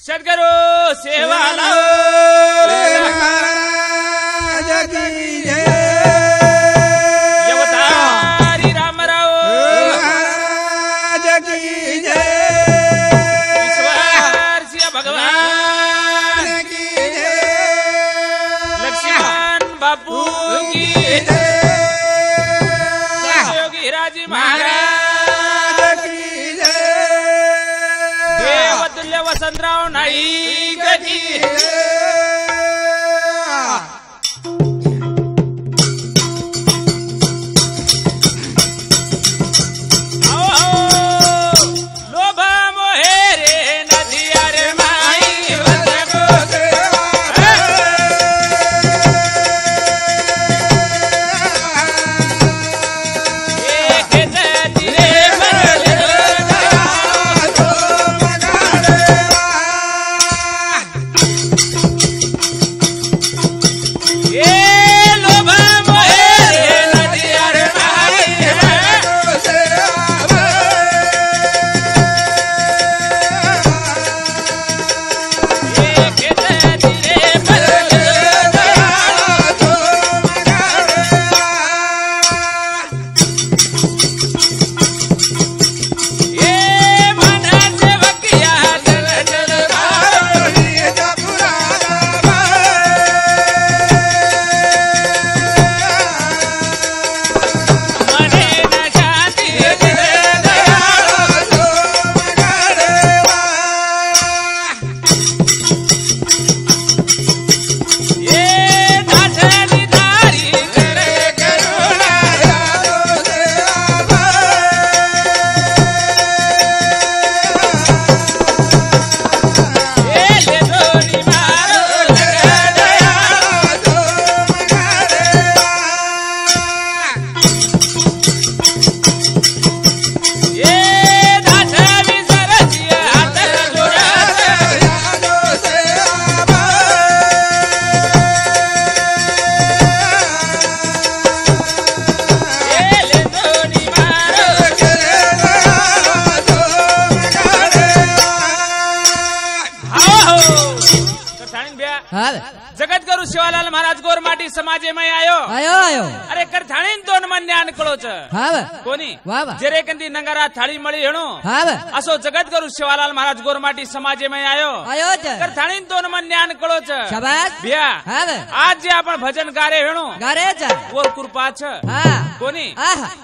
सद्गुरु सेवालाल अवतारी रामराव ईश्वर सिंह भगवान लक्ष्मण बापू की सहयोगी राजी महाराज देवतुल्य वसंतराव नाईक की जगतगुरु शिवालाल महाराज गोरमाटी समाजेमय आयो अरे करथाणी दोन मन ज्ञान कळोच कोणी जरे कंदी नंगारा थाळी मळी हेणू असो जगतगुरु शिवालाल महाराज गोरमाटी समाजेमय आयो करथाणी दोन मन ज्ञान कळोच भिया आज जे आपण भजन गारे हेणू वर कृपा छ कोणी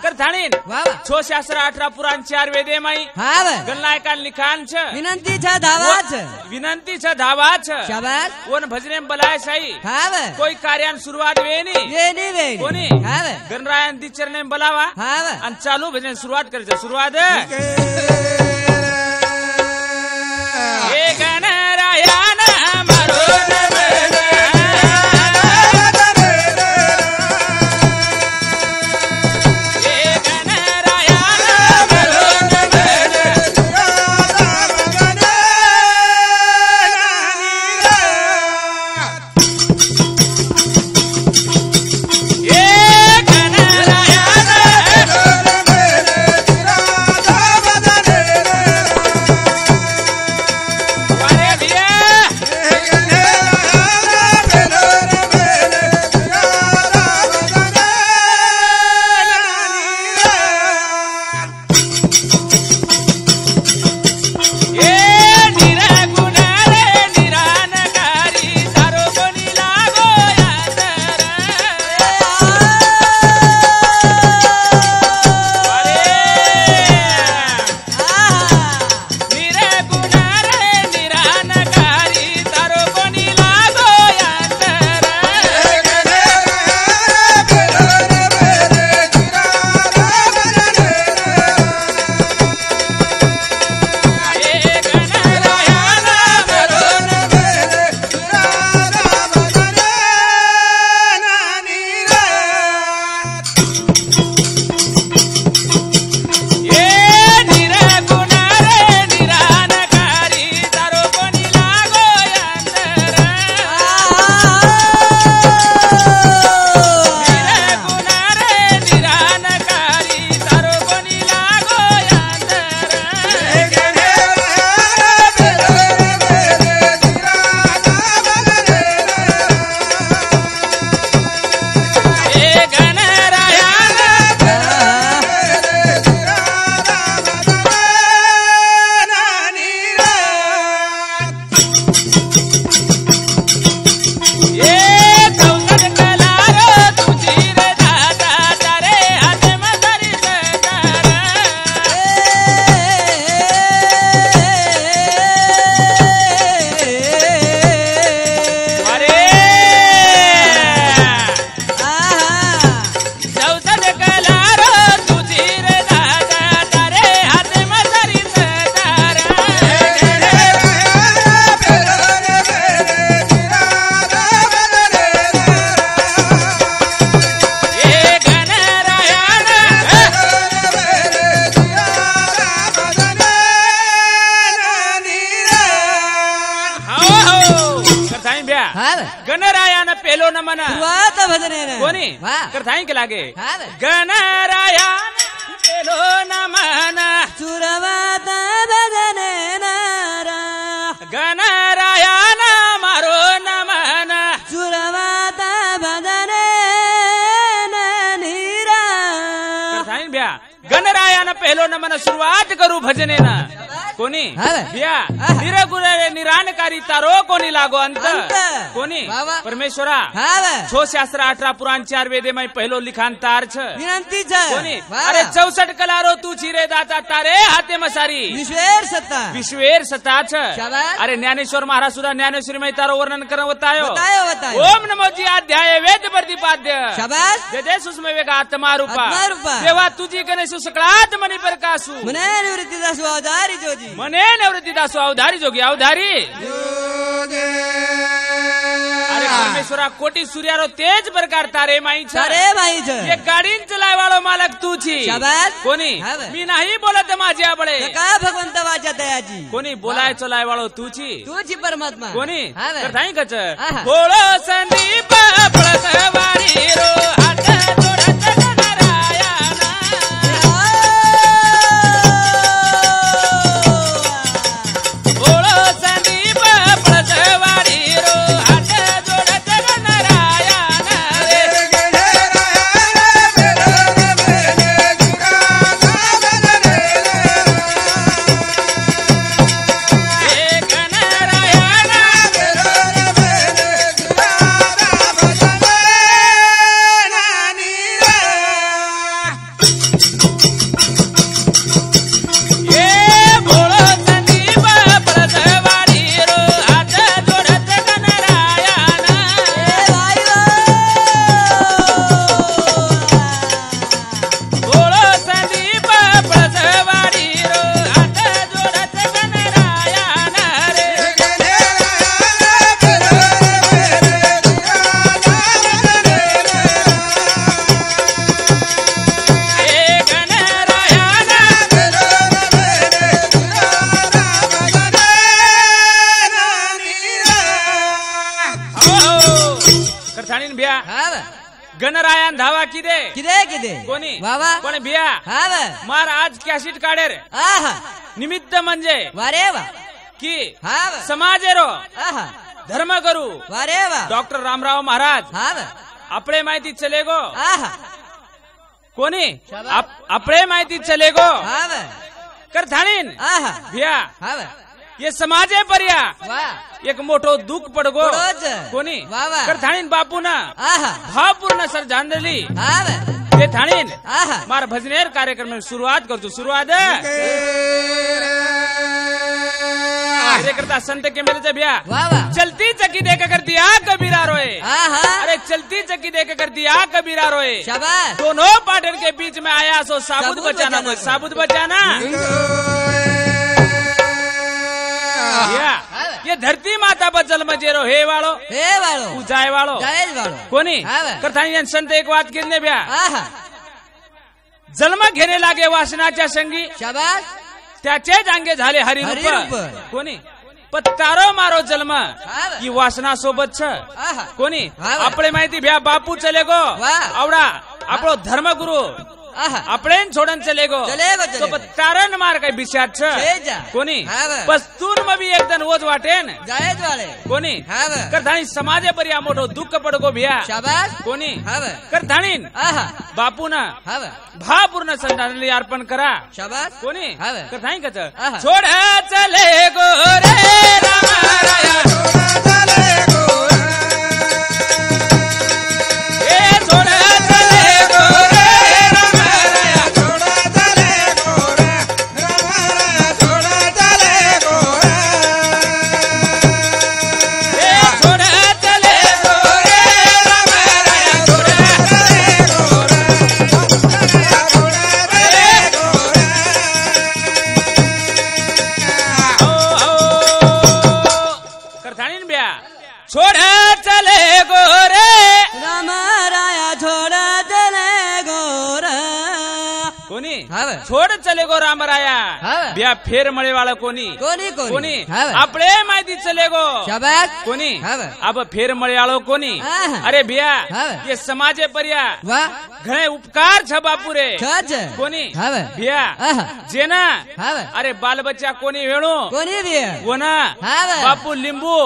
करथाणी 6 शास्त्र 18 पुराण 4 वेदे माई गणनायकान लिखान छ विनंती छ धावा छ वन भजने बलाय साई कोई कार्यान सुरुवात वेनी कोणी गणरायन दिचरने बोलावा आणि चालू भजन सुरुवात करायचं सुरुवात हे गणरायन मारो Yeah. गणरायानं पेलो न मना कोणी करताय की लागे गणरायानं पेलो न मना सुरवात भजने गणरायानं मारो न मना सुरवात भजने नीरा करताय ब्या गणरायानं पेलो न मना सुरुवात करू भजने ना कोणी बिया निरगुण निरानकारी तारो कोणी लागो अंत कोणी परमेश्वरा 6 शास्त्र 18 पुराण 4 वेदे में पहलो लिखान तार छ विनंती छ कोणी अरे 64 कलारो तू छिरे दाता तारे हाते मसारी विश्वेर सत्ता छ अरे ज्ञानेश्वर महाराज सुद्धा ज्ञानेश्वरी में तारो वर्णन कर बतायो ओम नमो जी अध्याय वेद प्रतिपाद्य जय सुषमे वेगा आत्मा रूपा देवा तुझी गणेश सकळात मनी प्रकाशु मने निवृत्ती दासु अवधारी जोगी मने निवृत्ती दासु अवधारी जोगी अवधारी अरे परमेश्वरा कोटी सूर्यारो तेज प्रकार तारे माई छ ये गाड़ी चलाय वालो मालक तू छी कोणी मी नाही बोलत माझ्या बळे का भगवंत वाचा दयाजी कोणी बोलाय चलाय वालो तू छी परमात्मा कोणी करताय कच बोलो संदीप पळसवाडी रो हात जोडत गणरायाना बोलो संदीप पळसवाडी रो हात जोडत गणरायाना रे गणरायान धावा किदे कोणी पण बिया मार आज कॅशिट काढेर निमित्त म्हणजे वारे वा की समाजेरो धर्म करू डॉक्टर रामराव महाराज आपले माहिती चलेगो कोणी आपले माहिती चलेगो कर धाणीन बिया ये समाजे पर्या एक मोठो दुःख पडगो कोणी कर थाणीन बापू ना भावपूर्ण श्रद्धांजली ते थाणीन मार भजनेर कार्यक्रम में शुरुआत करतो शुरुआत करता संत के मेरे भैया चलती चक्की देख कर दिया कबीरा रोए अरे चलती चक्की देख कर दिया कबीरा रोए दोनों पार्टनर के बीच में आया सो साबुत बचाना कोई साबुत बचाना ये धरती माता बदल मजेरो हे वालो जाय वालो कोणी करताना संत एक बात किरने ब्या जन्म घेणे लागे वासनाच्या संगी त्याचेच अंगे झाले हरिरूप कोणी पत्तारो मारो जन्म ही वासना सोबत छ कोणी आपले माहिती भ्या बापू चले गो आवडा आपलो धर्मगुरु आपले सोडन चले गो तो तारण मार काही बिशात छ कोणी पस्तूर मबी एकदन ओज वाटेन कोणी करधाणी समाजे पर्या मोठो दुःख पडगो भिया कोणी करधाणीन बापू ना भावपूर्ण श्रद्धांजली अर्पण करा कोणी करधाणी कच छोड चले गो रे राम छोड़ चले गोरे राम राया छोड़ चले गोरा कोणी छोड़ चले गो राम राया बिया फेर मळे वाला कोणी कोणी आपले माहिती चले गो कोणी अब फेर मळे वालो कोणी अरे बिया ये समाजे पर्या घणे उपकार छ बापूरे कोणी बिया जेना अरे बाल बच्चा कोणी वेणू वो ना बापू लिंबू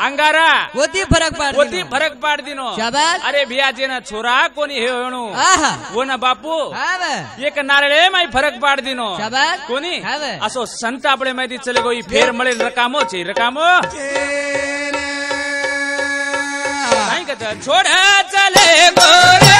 अंगारा होती फरक पाड दिनो अरे बिया जेना छोरा कोणी हे वेणू वो ना बापू एक नारळे माई फरक पाड दिनो कोणी असो संत आपले माहिती चले गो फेर मळे रकामो छे रकामो नाही का छोड़ चले गोरे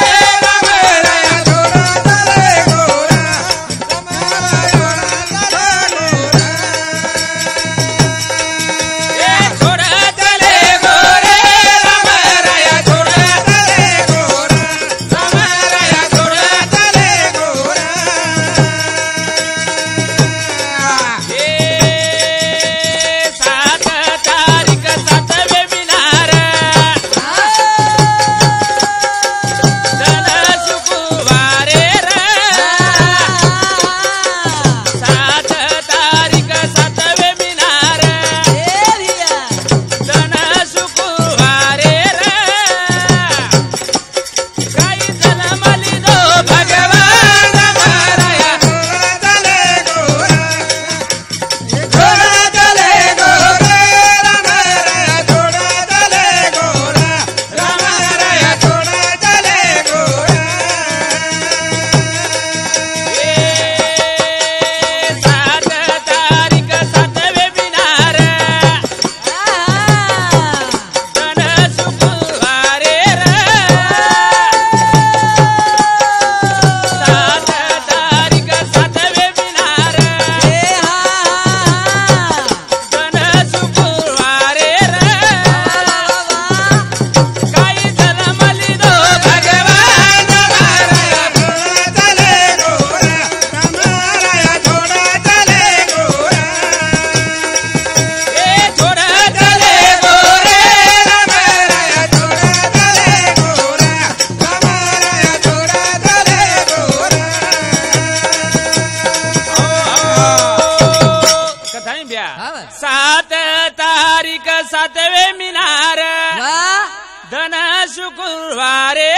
शुक्रवारे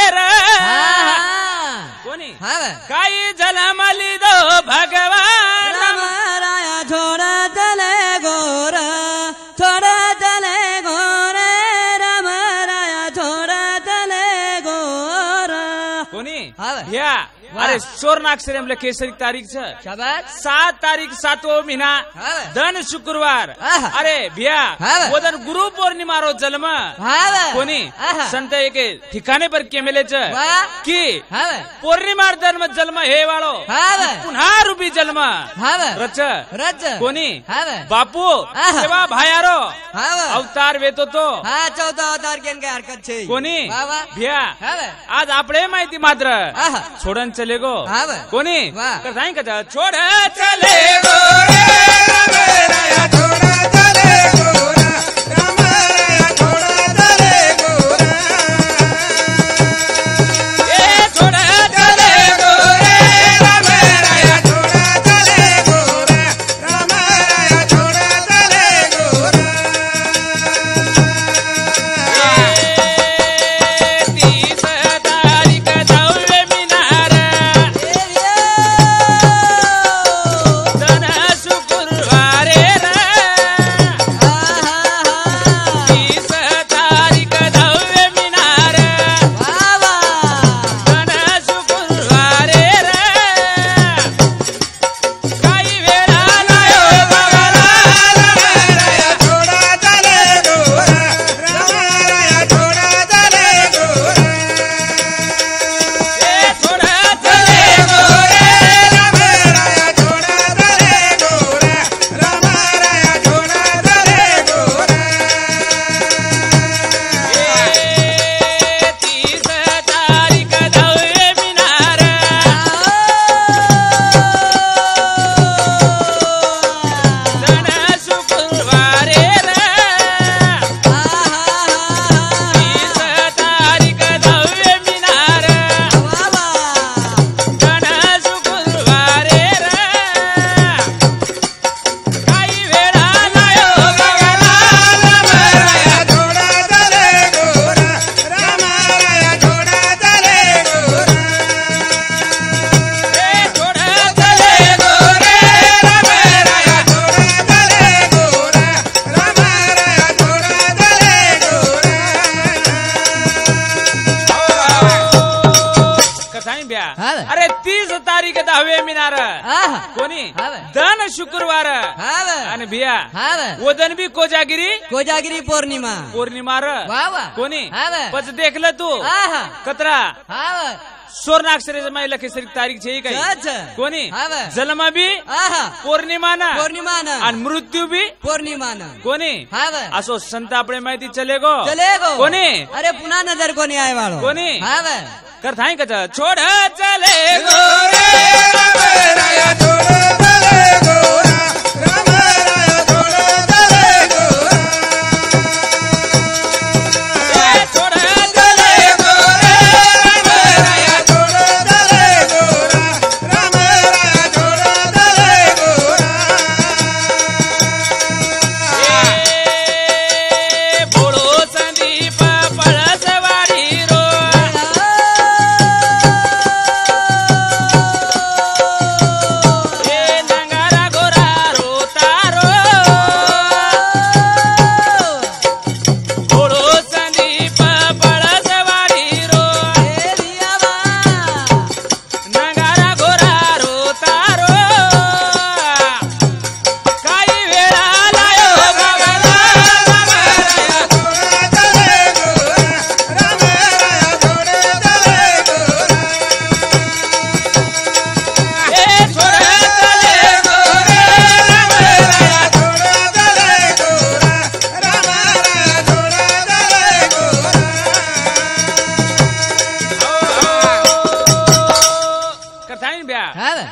कोणी काही झलमली दो भगवान राया छोड़ चले गोरा छोड़ चले गोरे राम राया छोड़ चले गोरा कोणी या अरे स्वर्णाक्षर केसरी तारीख 7 तारीख 7वो महीना धन शुक्रवार अरे भैया वो दिन गुरु पौर्णिमा रो जन्म कोणी संत एक ठिकाणे पर केमेले की पौर्णिमा धर्म जन्म हे वाळो पुन्हा रूपी जन्म रच कोणी बापू सेवा भायारो अवतार वेतो तो 14 अवतार केन काय हरकत छे कोणी भैया आज आपले माहिती मात्र छोडन चले गो कोणी नाही का छोड़ चले गो शुक्रवारे मंगळवार कोणी दन शुक्रवार आणि भिया वदन भी कोजागिरी पौर्णिमा कोणी पच देखलं तू कतरा स्वर्णाक्षरे माय लखेसरी तारीख छे काही कोणी जन्म भी पौर्णिमा आणि मृत्यू भी पौर्णिमा कोणी असो संत आपले माहिती चलेगो कोणी अरे पुन्हा नजर कोणी आहे वाळो कोणी करताय कच छोड चले गो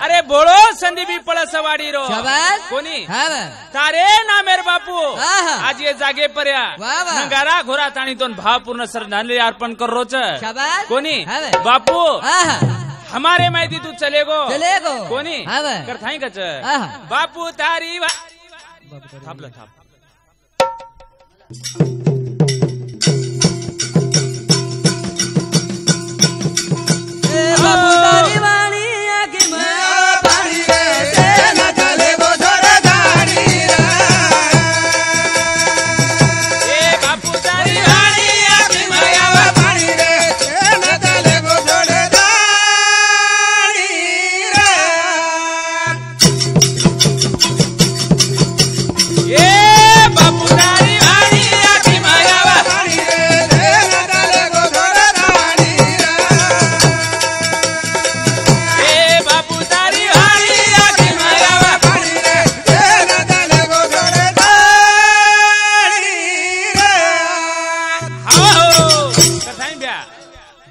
अरे बोलो संदीपी पळसवाडी रो कोणी तारे ना मेरे बापू आज ये जागे पर्या नगारा घोरा ताणीतून भावपूर्ण श्रद्धांजली अर्पण कर रोच कोणी बापू हमारे माहिती तू चलेगो कोणी करताय कच बापू तारी थांबलं थांब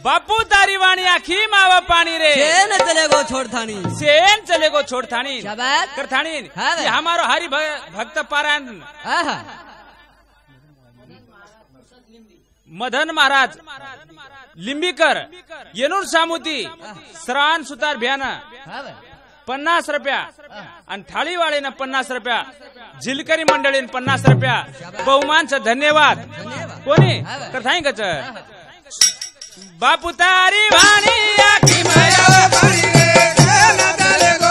बापू तारी वाणी आखी मावा पानी रे सेन चलेगो छोड़थानी करथानी हमारो हरि भक्त पारायण मदन महाराज लिंबीकर येनूर सामुती श्रावण सुतार भ्यान 50 रुपया आणि थाळीवाळीनं 50 रुपया झिलकरी मंडळीन 50 रुपया बहुमानचं धन्यवाद कोणी करताय कच बापू तारी वाणी आखी माया पाणी रे गो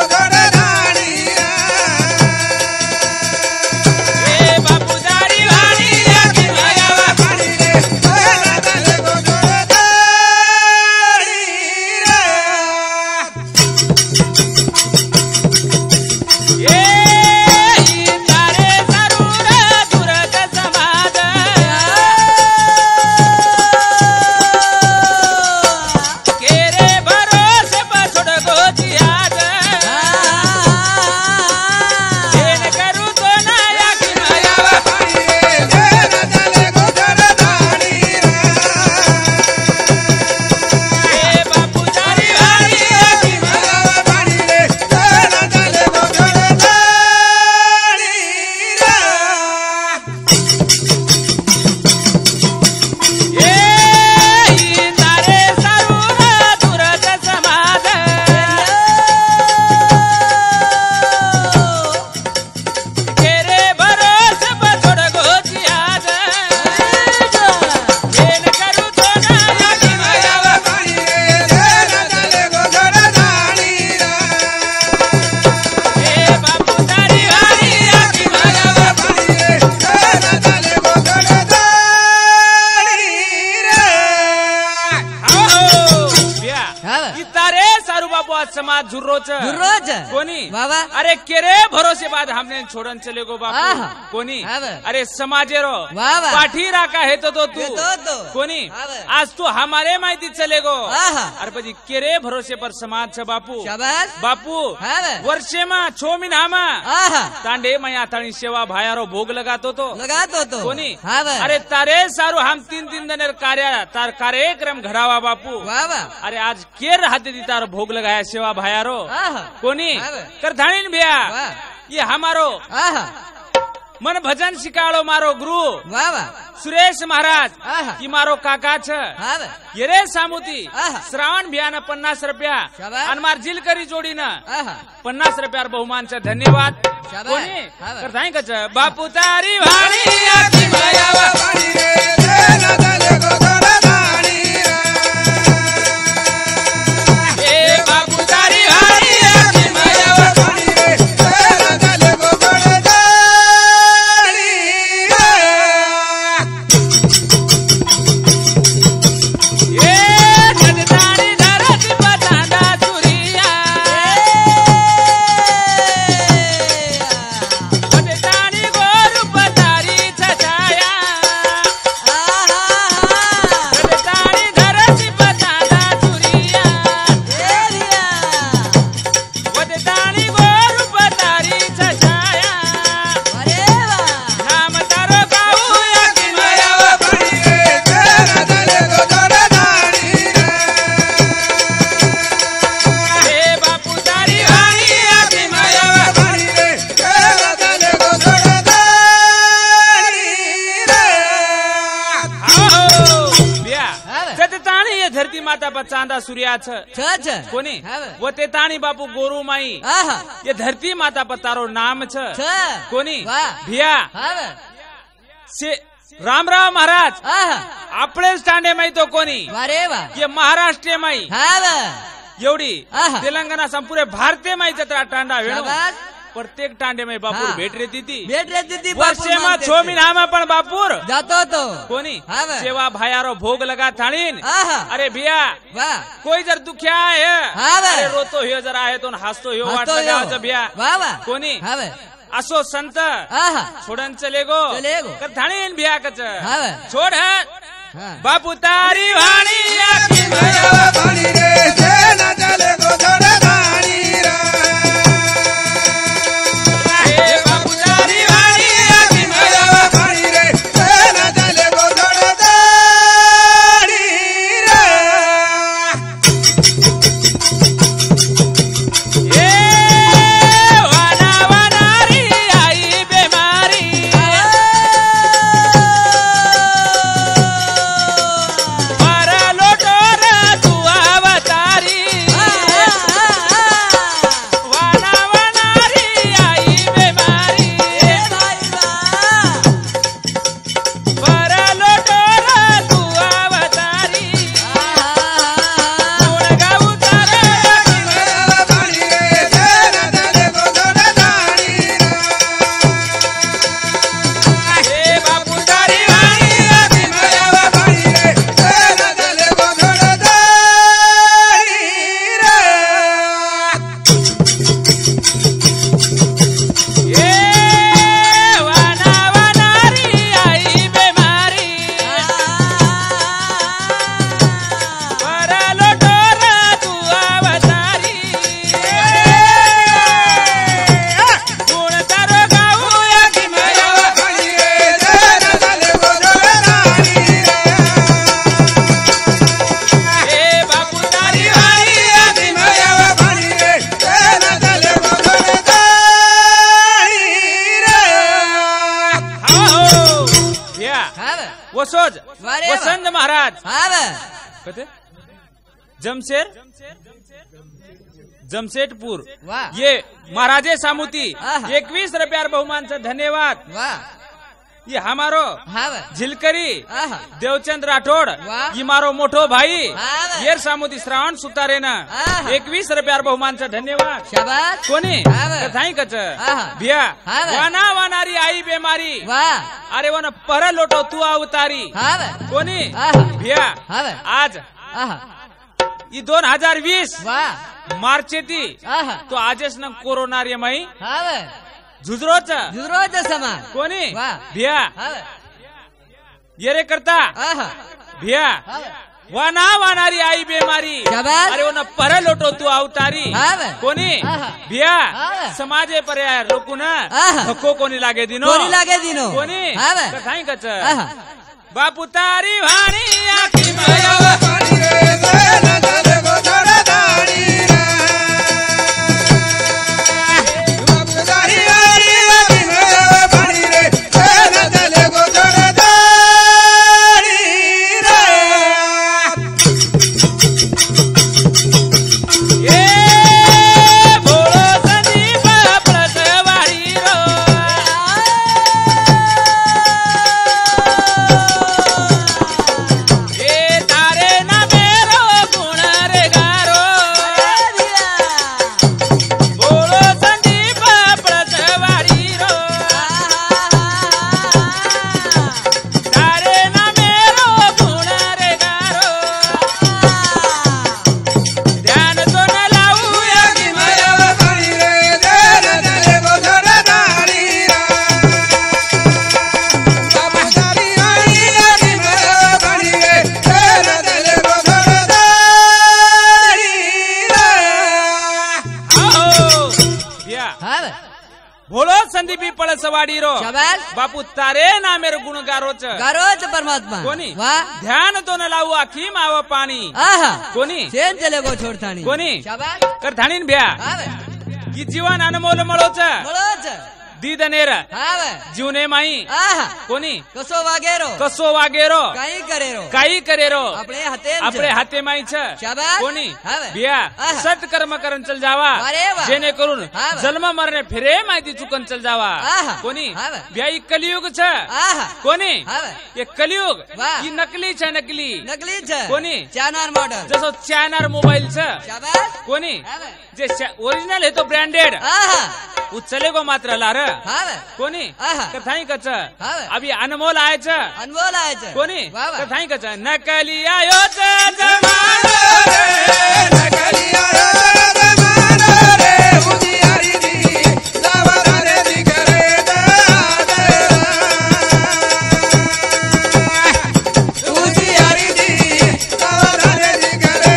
बापू तारी वाणी आखी माया पाणी रे गो छोड़ झुर्रोच कोणी बाबा अरे केरे भरोसे बाद हमने छोड़न चले गो बापू कोणी अरे समाजेरो पाठी राखा है तो तू कोणी आज तू हमारे माहिती चले गो अरे पजी केरे भरोसे पर समाज छ बापू बापू वर्षे मा 6 महीना तांडे मैं आतानी सेवा भायारो भोग लगातो तो कोणी अरे तारे सारू हम 3 दिन तार कार्यक्रम घडावा बापू अरे आज केर हाथे दी तार भोग लगाया सेवा भायारो कोणी कर धाणीन भैया ये हमारो मन भजन शिकाड़ो मारो गुरु सुरेश महाराज की मारो काका छ ये रे सामुती श्रावण भैया 50 रुपया आणि मार जिल करी जोडी न 50 रुपयार बहुमान छ धन्यवाद कोणी करताय कच बापू तारी वाणी आती मायावा वाणी रे देना दले गो गोरदाणी ए बापू तारी वाणी आती मायावा वाणी रे देना दले गो गोरदाणी धरती माता पर चांदा सूर्या छ कोणी वो ते ताणी बापू गोरू माई ये धरती माता पर तारो नाम छ कोणी भिया से राम राम महाराज आपले स्टांडे माई तो कोणी ये महाराष्ट्र माई एवढी तेलंगणा संपूर्ण भारतीय माई जत्रा टांडा वेणू प्रत्येक टांडे में बापूर भेट रहती थी वर्षे में 6 महीना पण बापूर जातो तो कोणी सेवा भायारो भोग लगा थाणीन अरे भैया कोई जर दुखिया है अरे रोतो हियो जरा आहे तो हसतो हियो वाट लगावचं भैया कोणी असो संत छोडन चले गो कर थाणीन भैया कच छोड बापू तारी वाणी आखी मायावा वाणी रे देना चले गो गोरदाणी वसंत महाराज जमशेदपूर ये महाराजे सामुती 21 रुपयार बहुमान से धन्यवाद ये हमारो झिलकरी देवचंद राठोड ये मारो मोठो भाई ये सामुती श्रावण सुतारे ना 21 रुपयार बहुमान से धन्यवाद कोणी थाई कच भिया वाना वानारी आई बेमारी अरे वन पर लोटो तू अवतारी कोणी भिया आज ही 2020 वाह मार्च येती तो आजेच ना कोरोना रे माई झुजरोच समा कोणी वाह भिया ये रे करता भिया वाना वानारी आई बेमारी अरे वो न पर लोटो तू अवतारी कोणी भिया समाजे पर लोक ना धक्को कोणी लागे दिनो कोणी कथाई कच बापू तारी वाणी आखी माया पाणी रे नजर गोधर दाणी रे बापू तारी वाणी आखी माया पाणी रे नजर गोधर दाणी रे ये भोळो संदीप प्लसवाडी रो भोलो संदीपी पळसवाडी रो बापू तारे ना मेरे गुण गारोच परमात्मा कोणी ध्यान तो न लावू आखी माव पाणी कोणी चले गो छोडतानी कोणी कर धाणीन भ्या की जीवन अनमोल मळोच दीदनेर जीवने माई कोणी कसो वागेरो काही करेरो आपले हाते माई कोणी बिया सत्कर्म करून चल जावा जेणे करून जन्म मरणे फिरे माहिती चुकन चल जावा कोणी बिया कलियुग कोणी ये कलियुग ही नकली कोणी चायनार मॉडल जसो चायनार मोबाईल कोणी जे ओरिजिनल है तो ब्रँडेड वो चलेगो मात्र लार कोणी कथाई कच अभी अनमोल आयच कोणी कथाई कच नकली आयो जमानो रे नकली आयो जमानो रे उजियारी दी सावरा रे दिगरे उजियारी दी सावरा रे दिगरे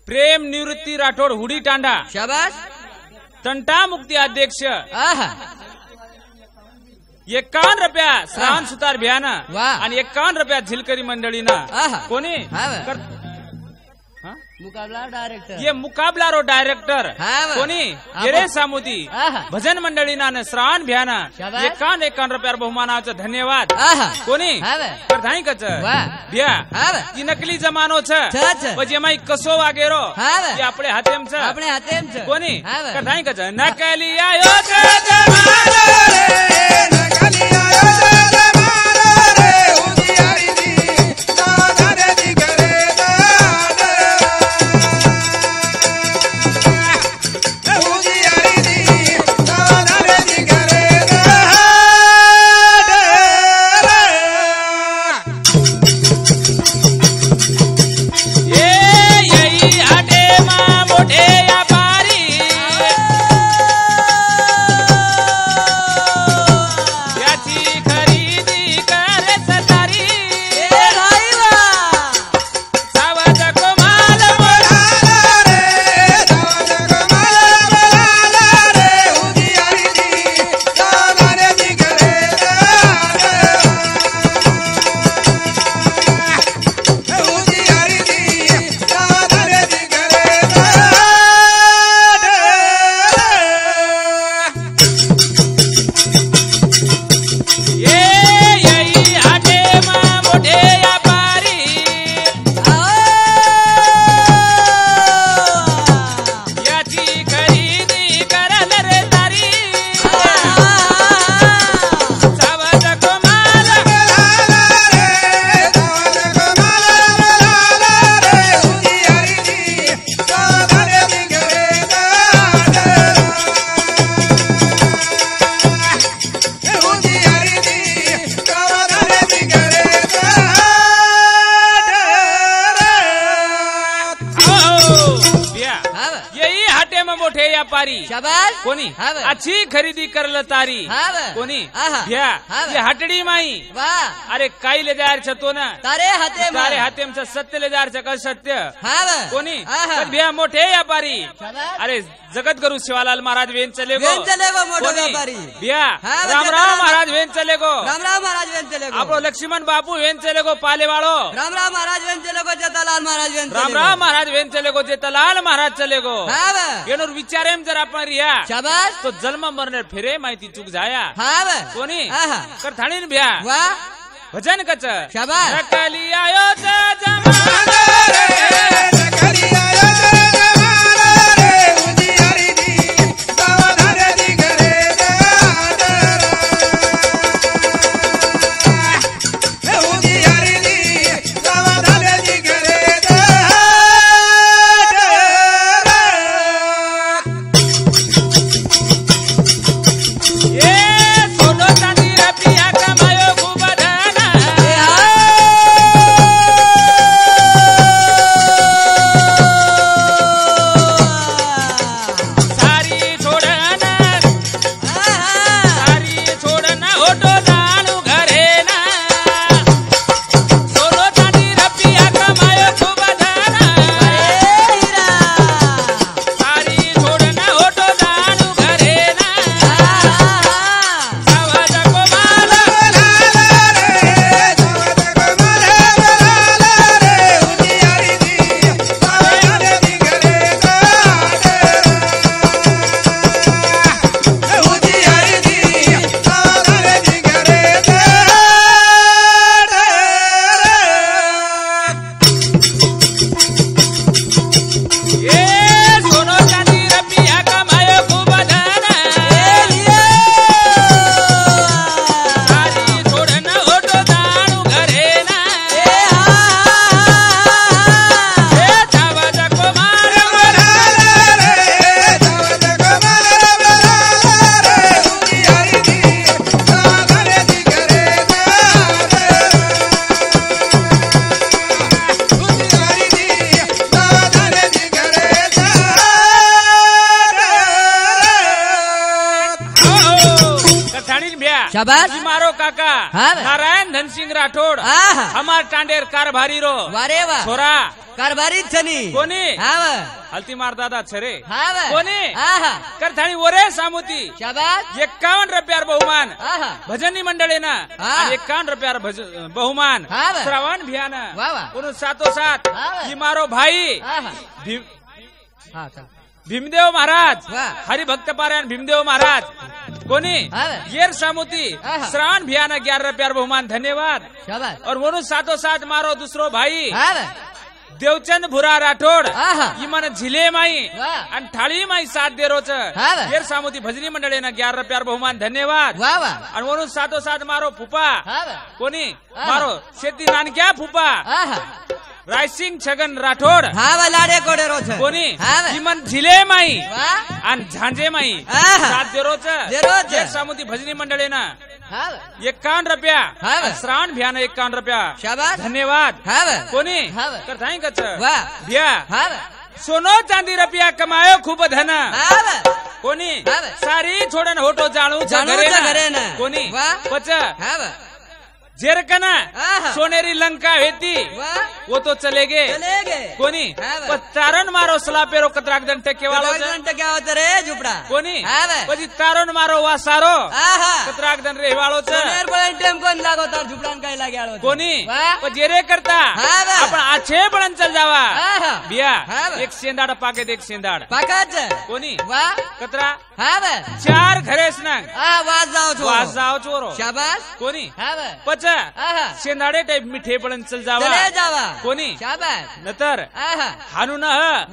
प्रेम निवृत्ती राठोड हुडी टांडा शाबास तंटा मुक्ती अध्यक्ष 51 रुपया श्रावण सुतार भ्यान आणि 51 रुपया झिलकरी मंडळीनं कोणी मुकाबला रो डायरेक्टर कोणी गिरे सामुदी भजन मंडळीनं श्रावण भ्यान 51 रुपयार बहुमानाचं धन्यवाद कोणी करधाई कच भ्या ती नकली जमानो जे माई कसो वागेरो ते आपले हातेम कोणी करधाई कच नकली आयो जमानो रे नकली आयो जमानो रे उजियारी दी दादा रे दिगरे कोणी हाव. अच्छी खरेदी करल तारी हाव. कोणी आहा. घ्या हाव. ये हटडी माई वा अरे काही ले जायर छतो ना तारे हाते तारे हातेमचं सत्य ले जायर का सत्य हाव कोणी आहा. भ्या मोठे व्यापारी शाबास. अरे जगत गुरु शिवालाल महाराज वेन चले गो वेन चले गो मोठो कोणी? व्यापारी. भ्या हाव, राम जगत- राम महाराज वेन चले गो राम राम महाराज वेन चले गो आपलो लक्ष्मण बापू वेन चले गो पाले वाळो राम राम महाराज वेन चले गो जतालाल महाराज वेन चले राम गो. राम महाराज वेन चले गो जेतलाल महाराज चले गो हाव येणूर विचारेम जर आपण रिया शाबास तो जन्म मरणे फिरे माहिती चूक जाया हाव कोणी आहा. कर थाणीन भ्या वा भजन कच शाबास. रकली आयो जमाना शाबास मारो काका हाव. नारायण धनसिंग राठोड आहा. हमार टांडेर कारभारी रो वारे वा छोरा कारभारी छनी कोणी हाव हलती मार दादा छरे हाव कोणी आहा कर थाणी ओरे सामुती शाबास 51 रुपयार बहुमान आहा भजनी मंडळीनं हा. आणि 51 रुपयार बहुमान हाव. श्रावण भियान वा वा. कोण सातोसात हाव. ही मारो भाई आहा भीम- हा चल भीमदेव महाराज वा. हरिभक्त पारायण भीमदेव महाराज कोणी हाव. येर सामुती आहा. श्रावण भियान 11 रुपयार बहुमान धन्यवाद शाबास और म्हणून सातोसात मारो दुसरो भाई हाव देवचंद भुरा राठोड आहा. ही मन झिले माई वा. आणि थाळी माई साथ दे रोच हाव. येर सामुती भजनी मंडळीनं 11 रुपयार बहुमान धन्यवाद वा वा आणि म्हणून सातोसात मारो फुपा हाव कोणी आहा. मारो शेती नानक्या फुपा आहा रायसिंग छगन राठोड हाव लाडे कोडे रोज कोणी हाव ही मन झिले माई वा आणि झांजे माई आहा. साथ दे रोच देरोच. येर सामुती भजनी मंडळीनं हाव 51 रुपया हाव. श्रावण भियान 51 रुपया शाबास धन्यवाद हाव कोणी हाव. तर थाई कच वा भ्या हाव सोनो चांदी रुपया कमायो खूप धन हाव कोणी हाव. सारी छोडन होटो जाणू जाणूच्या घरेनं. कोणी वा. पच हाव जेरकना आहा. सोनेरी लंका हेती वा वो तो चले गे चले गे कोणी हाव. पण तारण मारो सलापेरो कतराक दंड टक्के वाळो घंटे क्या होत रे झुपडा कोणी हाव પછી તારણ મારો વાસારો आहा કતરાક દન રેવાળો છે सोनेर बळण टेम कोण लागो तार झुपडान काय लागे आलो कोणी वा. पण जेरे करता हाव. आपण आछे पण चल जावा आहा बिया हाव. एक शेंदाड पाकेत एक शेंदाड पाकाच कोणी वा कतरा हाव 4 घरेस ना वाज जाओ छो वास जाव चोरो शाबास कोणी हाव पच आहा शेंदाडे टाईप मिठे पण चल जावा चले जावा कोणी शाबास नतर आहा हानू न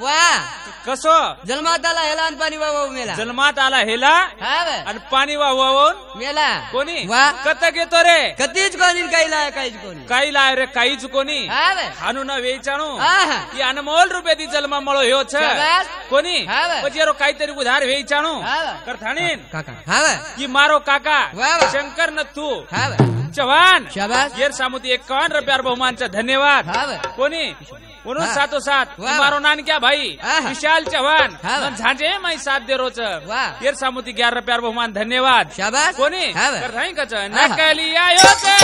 वा कसो जन्माताला हेलान पाणी वाव मेला जन्मात आला हेला हाव आणि पाणी वाहून मेला कोणी वा कत घेतो रे कतीच कोणी काही लाय काहीच कोणी काही लाय रे काहीच कोणी हाव हानू न वेचाणू आहा की अनमोल रुपये ती जन्म मळो ह्यो छ शाबास. कोणी हाव. पजेरो काहीतरी उधार वेचाणू हाव. कर थाणीन काका हाव की मारो काका वा वा. शंकर नथू हाव चव्हाण शाबास येर सामुती 51 रुपयार बहुमानचा धन्यवाद हाव कोणी म्हणून साथोसाथ मारो नानक्या भाई विशाल चव्हाण झांझे मैं साथ दे रोच येर सामुती 11 रुपया बहुमान धन्यवाद शाबाश कोणी कर राही कच नकली आयो ते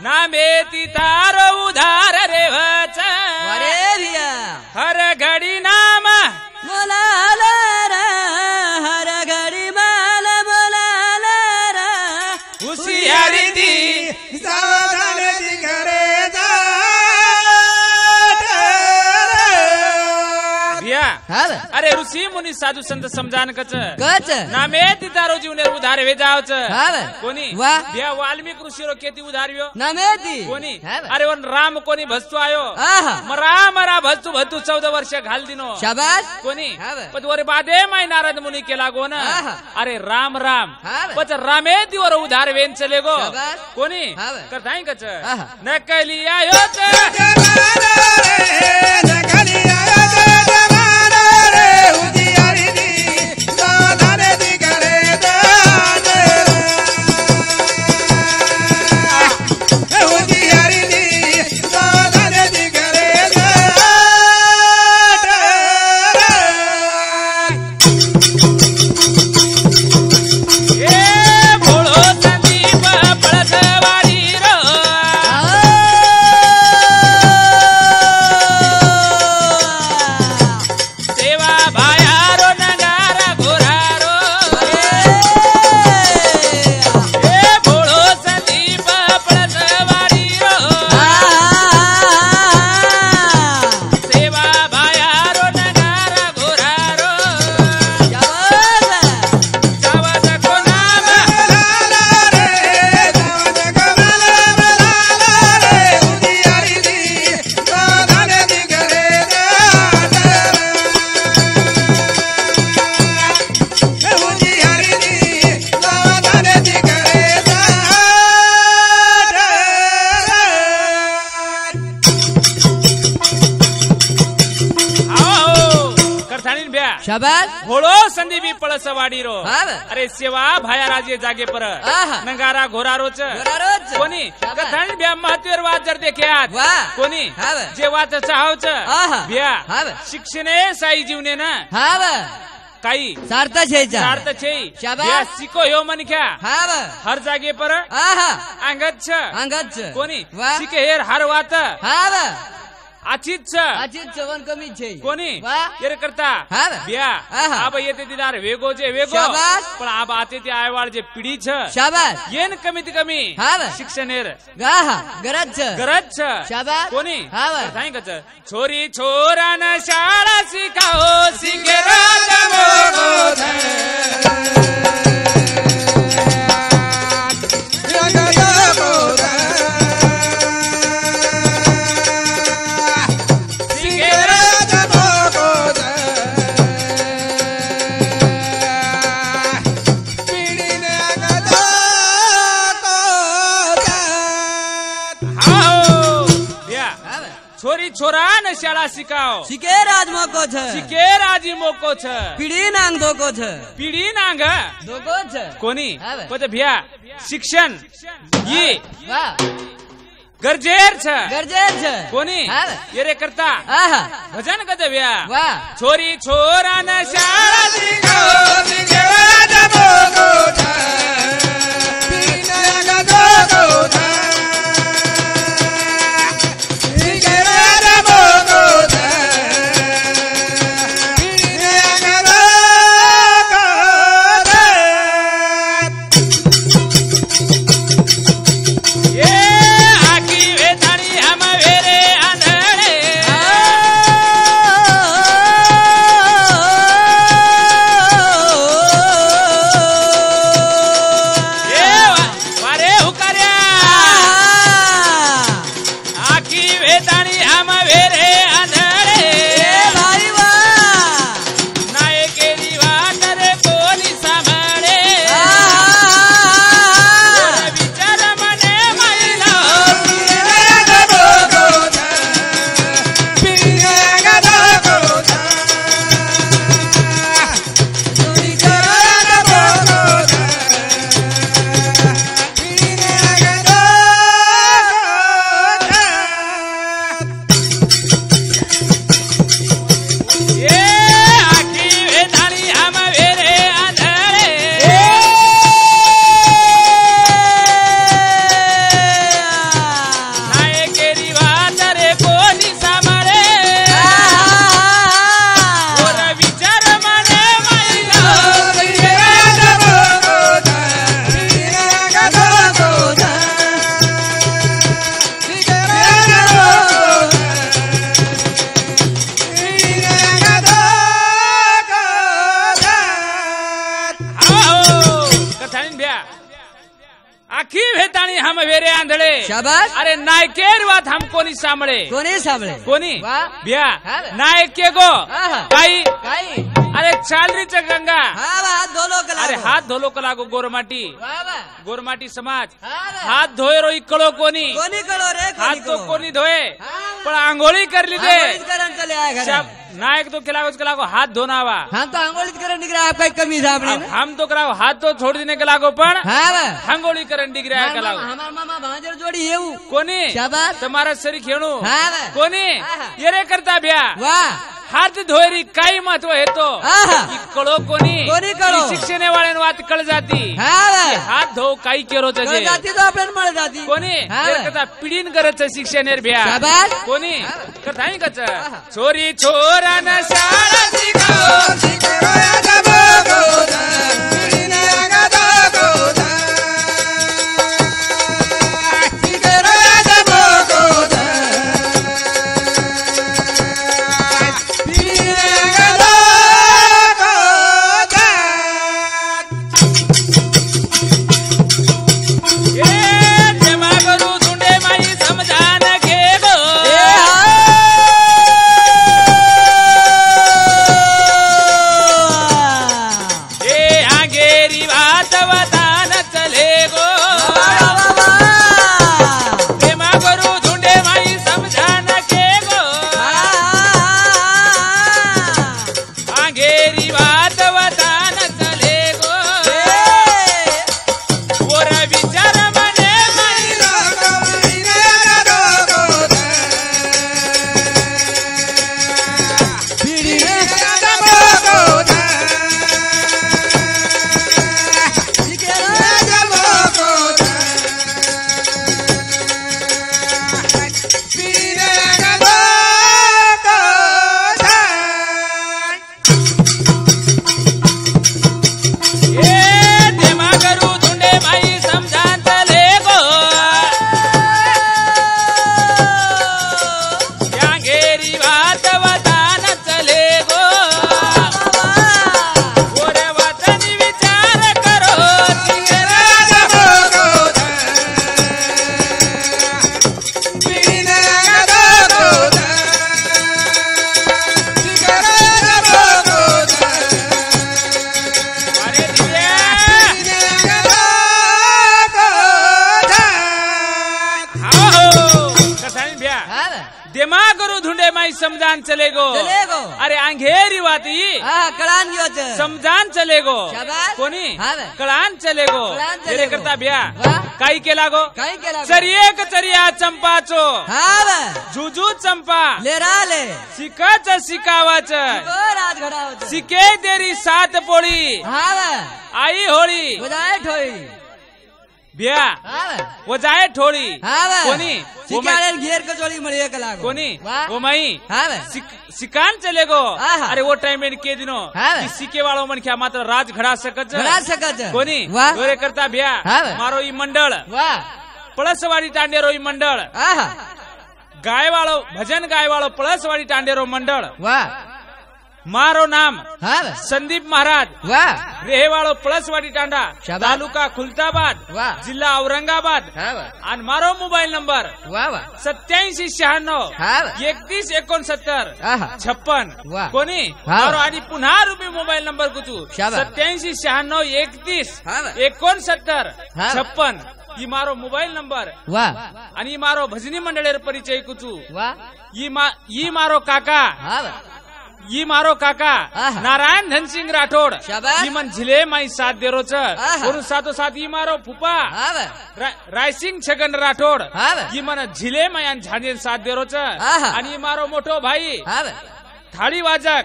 नामेती तारो उधार रे वच अरे भिया हर घड़ी नाम बोलाला रा हर घड़ी माल बोलाला रा हुशियारी दी सावधान दी घरे जा भिया हां अरे ऋषी मुनी साधू संत समजान कच कच नामेती तारो जीवने उधार वेजावच हां कोणी वाह भिया वाल्मीकि ऋषी रो केती उधारियो नामेती कोणी अरे वन राम कोणी भस्तू आयो मरा मरा भस्तू भतू 14 वर्ष घाल दिनो शाबाश कोणी पण वरे बादे माय नारद मुनी केला गो ना अरे राम राम पच रामे दिवर उधार वेन चले गो कोणी करताय कच नकली आयो ते नकली आयो ते जमाना रे उजियारी दी सावधान दी घरे जा उजियारी दी सावधान दी घरे जा ए भोळो संदीप पळसवाडी रो सेवा भायारो नगारा घोरारो ए भोळो संदीप पळसवाडी रो सेवा भायारो नगारा घोरारो सावध को नाम लाला रे सावधान कमला लाला रे उजियारी दी सावधान दी घरे जा उजियारी दी सावधान दी घरे जा आओ करथाणीन ब्या शाबाश भोळो संदीपी पळसवाडी रो हां अरे सेवा भायाराजे जागे पर आहा. नगारा घोरारोच घोरारोच. कोणी शाबास. कथाणी ब्या महत्वेर वाद जर देख्यात वाह. कोणी हाव. जे वाद चाहवच आहा. ब्या हाव. शिक्षणे साई जीवने ना हाव काही सार्थ छेचा सार्थ छे शाबास. ब्या सिको ह्यो मन क्या हाव हर जागे पर आहा अंगत छ अंगच कोणी वाह. शिके हेर हर वात हाव आचीच चवन कमी छे कोणी वा येरे करता हा बिया आहा. आब येते दिदार वेगो जे वेगो शाबास. पण आब आते ते आयवाळ जे पिढी छ शाबास येन कमीत कमी हा वा. शिक्षणेर गाहा गरज छ गरज छ शाबास. कोणी हा वा. सांग कच छोरी छोरान शाळा शिकाओ शिके राजा छोरी छोरान शाळा शिकाओ शिके राज मोको छ शिके राजी मोको छ पिढी नांग दोको छ पिढी नांग दोको छ कोणी हा वा. पण भिया शिक्षण ये वा गरजेर छ गरजेर छ कोणी हा वा. येरे करता आहा भजन कद भिया वा छोरी छोरान शाळा शिकाओ शिके राजा आखी भेताणी हम वेरे आंधळे शाबास अरे नायकेर वात हम कोणी सांभळे कोणी वा बिया नायके गो आहा. काही काही अरे चालरीच गंगा हा वा हात धोलो कला अरे हात धोलो कला गो गोरमाटी वा वा गोरमाटी समाज हा वा. हात धोय रो इकडो कोणी कोणी कळो रे हात तो कोणी धोये पण आंघोळी करली दे करण चले आए घर शाब- नायक तो खिलाओ को हाथ धोनावा हम तो अंगोलित करण निकरा आपका कमी सामने अब हम तो कराओ हाथ तो छोड़ देने के लागो पण हाँ वा आंघोळी करण डिग्रा के लागो हमार मामा भांजर जोड़ी येऊ कोणी शाबास तुम्हारा सरी खेळू हाँ वा कोणी आहा. येरे करता ब्या वाह हात धोयरी काही महत्व हेतो आहा. कळो कोणी कोणी कळो? शिक्षणे वाळेन वात कळ जाती हाँ वा हात धो काही केरो कळ तजे जाती तो आपण मळ जाती कोणी हाँ येरे वा. करता पिढीन करत शिक्षणेर भ्या शाबास कोणी कथाई कच छोरी छोरा न शाळा शिकाओ समजान चलेगो अरे अंगेरी वाती कळान समजान चलेगो कोणी कळान चलेगो जेरे करता ब्या काही केला गो चरियेक चरिया चंपाचो जुजू चंपा लेराले शिकाच शिकावाच शिके देरी सात पोळी आई होळी ब्या वजाय ठोळी कोणी घेर कचोळी मिळे कला कोणी वो मई सिकान चलेगो अरे वो टाइम में के दिनो सिके वालों मन क्या मात्र राज घड़ा सकत कोणी दोरे करता ब्या मारो ई मंडळ पळसवाडी टांडेरो ई मंडळ गाय वालो भजन गाय वालो पळसवाडी टांडेरो मंडळ मारो नाम संदीप महाराज रेहेवाड़ो पळसवाडी टांडा तालुका खुलताबाद जिल्हा औरंगाबाद आणि मारो मोबाईल नंबर 8796 कोणी मारो आणि पुन्हा रुपये मोबाईल नंबर कुतू 8796 ही मारो मोबाईल नंबर आणि मारो भजनी मंडळेर परिचय कुचू ई मारो काका ये मारो काका नारायण धनसिंह राठौड़ ये मन झिले माई साथ दे रोच और साथो साथ ये मारो फुपा रायसिंग छगन राठौड़ ये मन झिले माई झांझेर साथ दे रोच आणि मारो मोठो भाई थाळी वाजक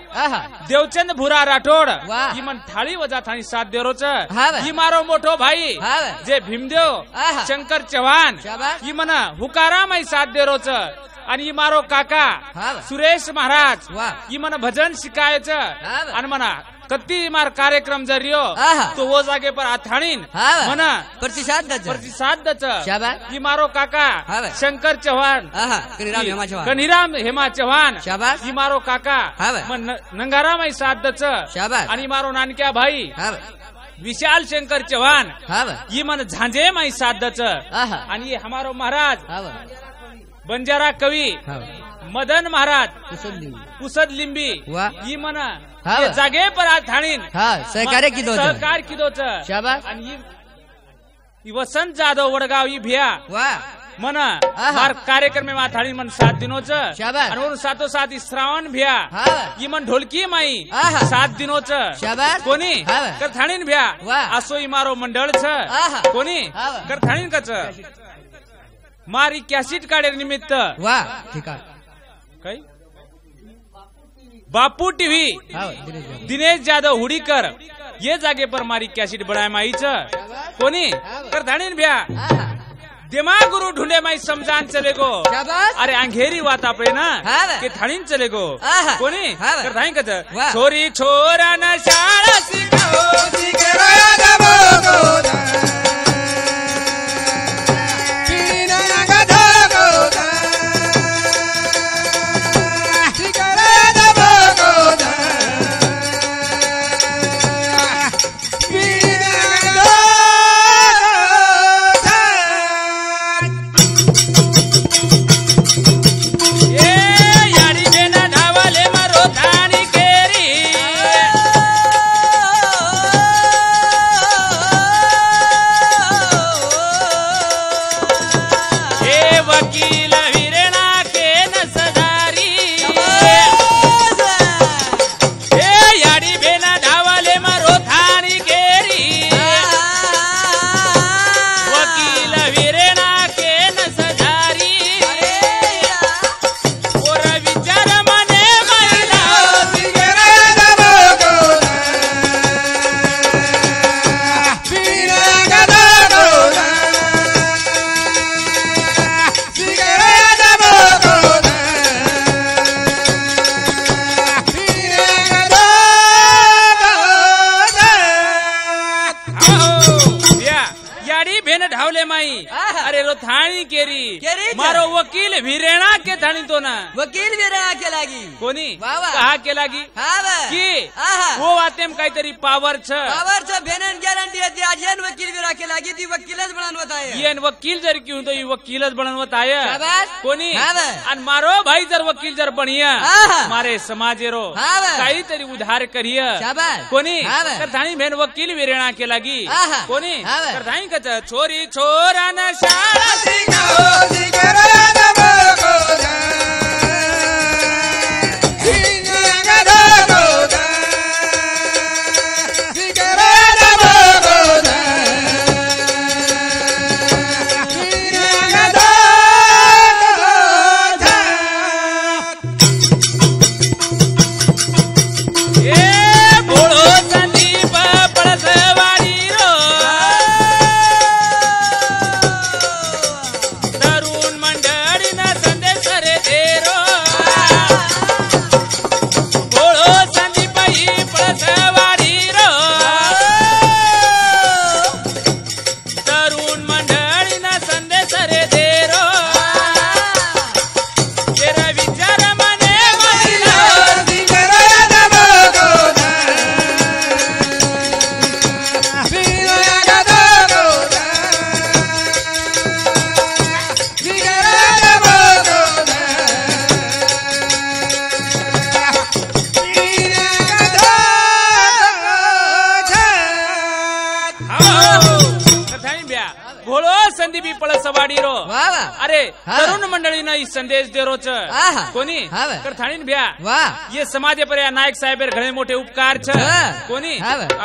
देवचंद भुरा राठौड़ ये मन थाळी वजा थानी साथ दे रोच ये मारो मोठो भाई जे भीमदेव शंकर चव्हाण ये मन हुकारा माई साथ दे रोच आणि मारो काका सुरेश महाराज ये मन भजन शिकायचं आणि मना कत्ती मार कार्यक्रम जरियो तो वो जागे पर आथाणीन मना प्रतिसाद दच ये मारो काका शंकर चव्हाण कनिराम हेमा चव्हाण ये मारो काका नंगारा माई साथ दच आणि मारो नानक्या भाई विशाल शंकर चव्हाण ये मन झांझे माई साथ दच आणि ये हमारो महाराज बंजारा कवी मदन महाराज पुसद लिंबी ये मना जागे पर आज थाणीन सहकार्य किदोच आणि वसंत जाधव वडगाव ही भिया मन मार कार्यक्रम में थाणी मन 7 दिनोच और साथो साथ श्रावण भिया ये मन ढोलकी माई 7 दिनोच कोणी कर थाणीन भिया असो ही मारो मंडळ छ कोणी कर थाणीन कच मारी कॅसेट काढे निमित्त ठीक आहे काही बापू टीव्ही दिनेश जाधव हुडीकर ये जागे पर मारी कॅसेट बढ़ाए माईच कोणी कर धाणीन भ्या दिमाग गुरु ढूंढे माई समजान चलेगो अरे अंगेरी वाता पे ना के थाणीन चलेगो कोणी कर धाई कच छोरी छोरा न शाळा शिकाओ मारो वकील वीरेणा के थानी तो ना वकील वीरेणा के लागी कोणी कहा के लागी की वो वातेम काहीतरी पावर छ भेनन गॅरंटी आहे आज येन वकील वीरा के लागी ती वकीलच बनवत आहे येन वकील जर क्यों तो वकीलच बनवत आहे कोणी आणि मारो भाई जर वकील जर बनिया मारे समाजेरो काहीतरी उधार करिया कोणी तर थानी भेन वकील वीरेणा के लागी कोणी तर थानी कच छोरी छोरा न शाळा शिकाओ ब्या भोळो संदीपी पळस वाडीरो अरे तरुण मंडळीनं ही संदेश देरोच कोणी थाळीन ब्या ये समाज पर्या नायक साहेब घणे मोठे उपकार छ कोणी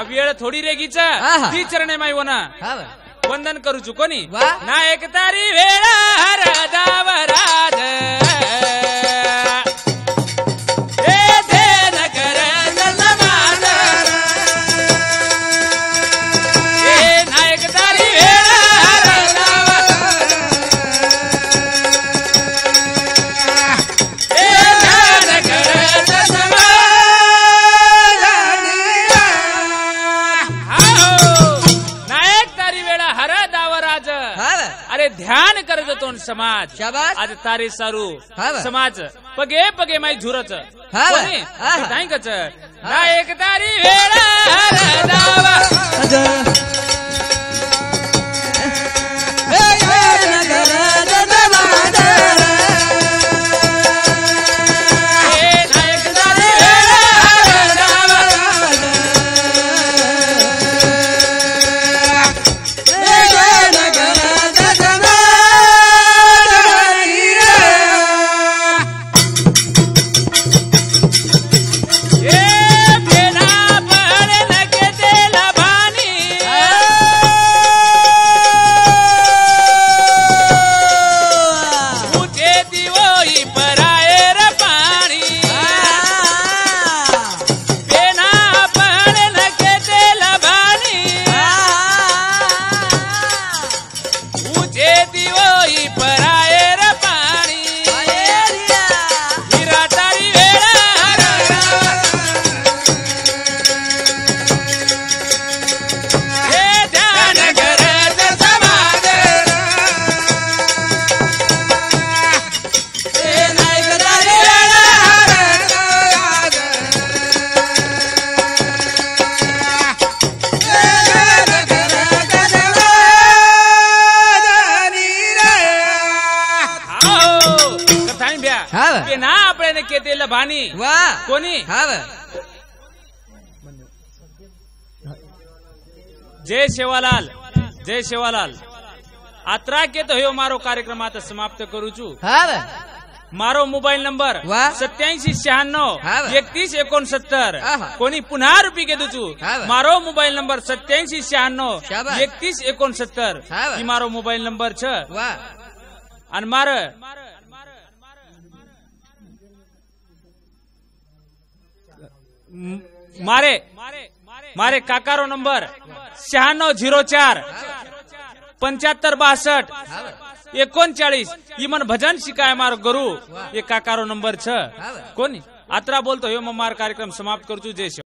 वेळ थोडी रेगीच ती चरणे माई वना वंदन करूचु कोणी नायक तारी वेळा हर दावराज ध्यान करत तो समाज आज तारे सारू समाज पगे पगे माई झुरच कच नायक तारी वेळा ना आपल्याने केते लभानी कोणी जय शेवालाल आत्रा के तो हो मारो कार्यक्रम आता समाप्त करू छू मारो मोबाईल नंबर 8796 कोणी पुन्हा रुपी के दूचू मारो मोबाईल नंबर 8796 ही मारो मोबाईल नंबर छ आणि मारे काकारो नंबर 9604 7562 39 इमन भजन शिकाय मारो गुरु ये काकारो नंबर छ कोणी आत्रा बोलतो हो मार कार्यक्रम समाप्त करतो जय